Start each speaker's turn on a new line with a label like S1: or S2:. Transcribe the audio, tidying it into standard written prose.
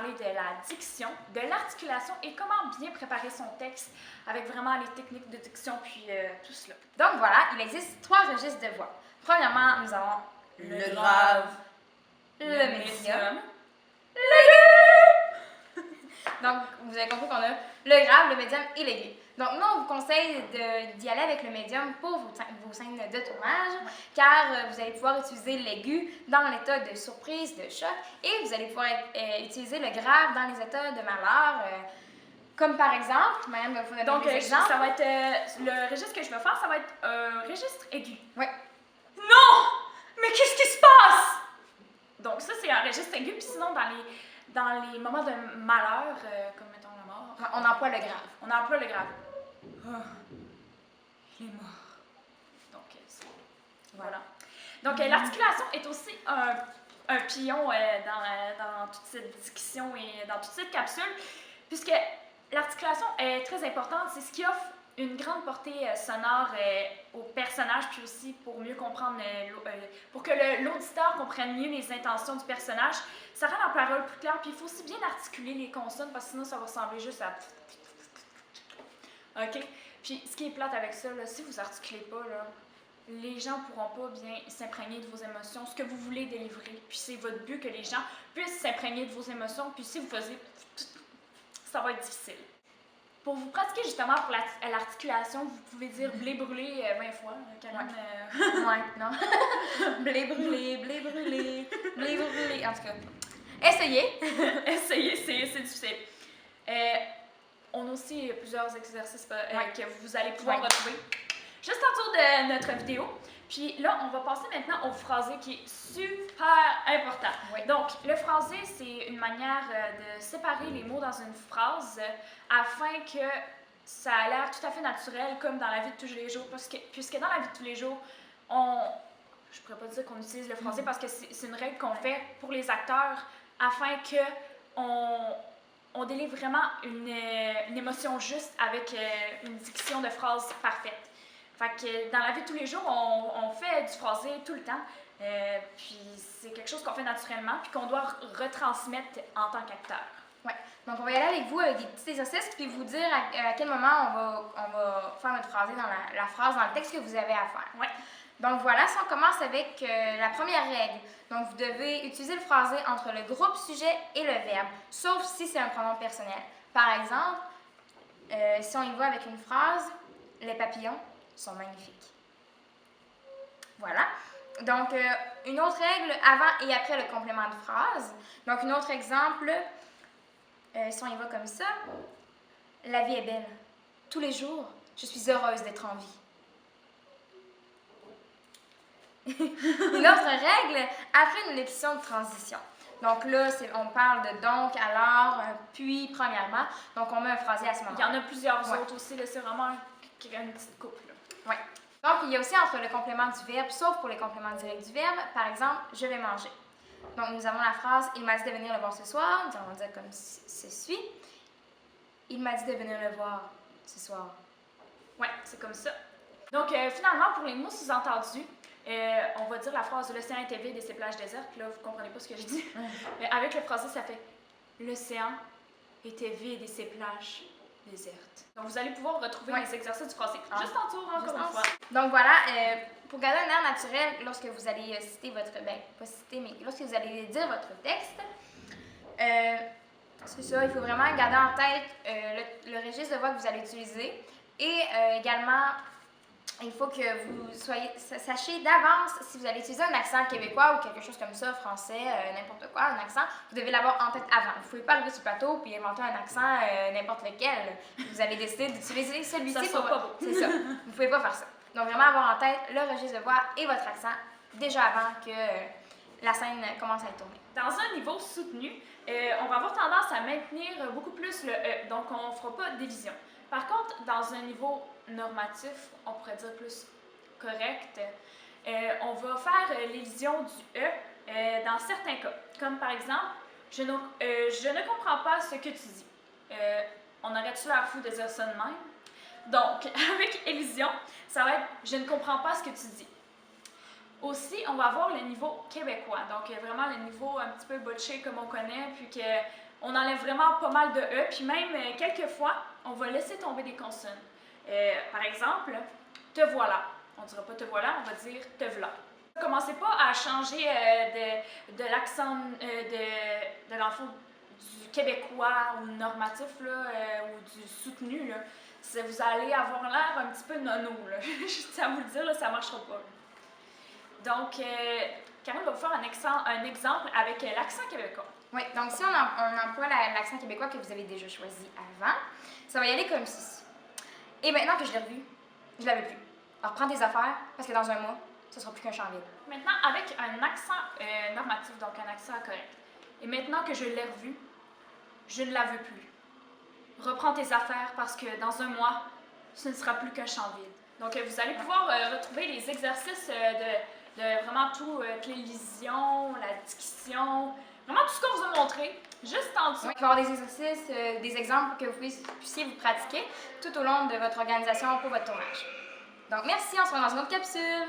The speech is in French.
S1: parler de la diction, de l'articulation et comment bien préparer son texte avec vraiment les techniques de diction puis tout cela.
S2: Donc voilà, il existe 3 registres de voix. Premièrement, nous avons
S1: Le grave,
S2: le médium. Donc, vous avez compris qu'on a le grave, le médium et l'aigu. Donc, nous, on vous conseille d'y aller avec le médium pour vos scènes de tournage, car vous allez pouvoir utiliser l'aigu dans l'état de surprise, de choc, et vous allez pouvoir utiliser le grave dans les états de malheur, comme par exemple, Marianne va vous donner
S1: donc,
S2: des exemples.
S1: ça va être, le registre que je vais faire, ça va être un registre aigu.
S2: Oui.
S1: Non! Mais qu'est-ce qui se passe? Donc, ça, c'est un registre aigu, puis sinon, dans les moments de malheur, comme mettons la mort,
S2: On emploie le grave.
S1: on emploie le grave. Oh, il est mort. Donc, voilà. Donc, l'articulation est aussi un pion dans toute cette diction et dans toute cette capsule, puisque l'articulation est très importante. C'est ce qui offre une grande portée sonore au personnage, puis aussi pour mieux comprendre, pour que l'auditeur comprenne mieux les intentions du personnage. Ça rend la parole plus claire, puis il faut aussi bien articuler les consonnes, parce que sinon ça va ressembler juste à... OK? Puis ce qui est plate avec ça, là, si vous articulez pas, là, les gens pourront pas bien s'imprégner de vos émotions, ce que vous voulez délivrer. Puis c'est votre but que les gens puissent s'imprégner de vos émotions, puis si vous faisiez... ça va être difficile. Pour vous pratiquer justement pour l'articulation, vous pouvez dire blé brûlé 20 fois.
S2: Ouais, non. Blé brûlé, blé brûlé, blé brûlé. En tout cas, essayez.
S1: Essayez, c'est difficile. On a aussi plusieurs exercices que vous allez pouvoir retrouver juste autour de notre vidéo. Puis là, on va passer maintenant au phrasé qui est super important.
S2: Oui.
S1: Donc, le phrasé, c'est une manière de séparer les mots dans une phrase afin que ça a l'air tout à fait naturel, comme dans la vie de tous les jours. Puisque dans la vie de tous les jours, je ne pourrais pas dire qu'on utilise le phrasé parce que c'est une règle qu'on fait pour les acteurs afin qu'on délivre vraiment une émotion juste avec une diction de phrase parfaite. Fait que dans la vie de tous les jours, on fait du phrasé tout le temps. Puis c'est quelque chose qu'on fait naturellement puis qu'on doit retransmettre en tant qu'acteur.
S2: Ouais. Donc on va y aller avec vous avec des petits exercices puis vous dire à quel moment on va faire notre phrasé dans la phrase, dans le texte que vous avez à faire.
S1: Ouais.
S2: Donc voilà, si on commence avec la première règle. Donc vous devez utiliser le phrasé entre le groupe sujet et le verbe, sauf si c'est un pronom personnel. Par exemple, si on y va avec une phrase, les papillons sont magnifiques. Voilà. Donc, une autre règle avant et après le complément de phrase. Donc, un autre exemple, si on y va comme ça. La vie est belle. Tous les jours, je suis heureuse d'être en vie. Une autre règle, après une leçon de transition. Donc là, on parle de donc, alors, puis, premièrement. Donc, on met un phrasé à ce moment.
S1: Il y en a plusieurs autres aussi. C'est vraiment une petite couple.
S2: Oui. Donc, il y a aussi entre le complément du verbe, sauf pour les compléments directs du verbe. Par exemple, je vais manger. Donc, nous avons la phrase « Il m'a dit de venir le voir ce soir ». Nous allons dire comme ceci. « Il m'a dit de venir le voir ce soir ».
S1: Oui, c'est comme ça. Donc, finalement, pour les mots sous-entendus, on va dire la phrase « L'océan était vide et ses plages désertes ». Là, vous ne comprenez pas ce que je dis. Mais avec le phrasé, ça fait « L'océan était vide et ses plages désertes ». Donc, vous allez pouvoir retrouver les exercices du phrasé juste en dessous, encore une fois.
S2: Donc, voilà, pour garder un air naturel, lorsque vous allez citer votre... pas citer, mais lorsque vous allez dire votre texte, c'est ça, il faut vraiment garder en tête le registre de voix que vous allez utiliser. Et également, il faut que vous sachiez d'avance si vous allez utiliser un accent québécois ou quelque chose comme ça, français, n'importe quoi, un accent, vous devez l'avoir en tête avant. Vous ne pouvez pas arriver sur le plateau puis inventer un accent n'importe lequel. Vous allez décider d'utiliser celui-ci.
S1: Ça sera pas beau.
S2: C'est ça. Vous ne pouvez pas faire ça. Donc vraiment avoir en tête le registre de voix et votre accent déjà avant que la scène commence à être tournée.
S1: Dans un niveau soutenu, on va avoir tendance à maintenir beaucoup plus le E, donc on ne fera pas d'évision. Par contre, dans un niveau normatif, on pourrait dire plus correct, on va faire l'évision du E dans certains cas. Comme par exemple, je ne comprends pas ce que tu dis. On aurait-tu l'air fou de dire ça de même? Donc, avec évision, ça va être « je ne comprends pas ce que tu dis ». Aussi, on va avoir le niveau québécois, donc vraiment le niveau un petit peu botché comme on connaît, puis on enlève vraiment pas mal de E, puis même quelques fois, on va laisser tomber des consonnes. Par exemple, te voilà. On ne dira pas te voilà, on va dire te v'là. Commencez pas à changer de l'accent de l'enfant du québécois ou normatif là, ou du soutenu. Là. Vous allez avoir l'air un petit peu nono. Là. Je tiens à vous le dire, là, ça ne marchera pas. Donc, Karine va vous faire un exemple avec l'accent québécois.
S2: Oui, donc si on emploie l'accent québécois que vous avez déjà choisi avant, ça va y aller comme ceci. Et maintenant que je l'ai revu, je ne l'avais plus. Alors prends tes affaires, parce que dans un mois, ce ne sera plus qu'un champ vide.
S1: Maintenant, avec un accent normatif, donc un accent correct. Et maintenant que je l'ai revu, je ne la veux plus. Reprends tes affaires parce que dans un mois, ce ne sera plus qu'un champ vide. Donc, vous allez pouvoir retrouver les exercices de vraiment tout, les lisions, la diction, vraiment tout ce qu'on vous a montré, juste en dessous.
S2: Oui, il va y avoir des exercices, des exemples que vous puissiez vous pratiquer tout au long de votre organisation pour votre tournage. Donc, merci, on se revoit dans une autre capsule.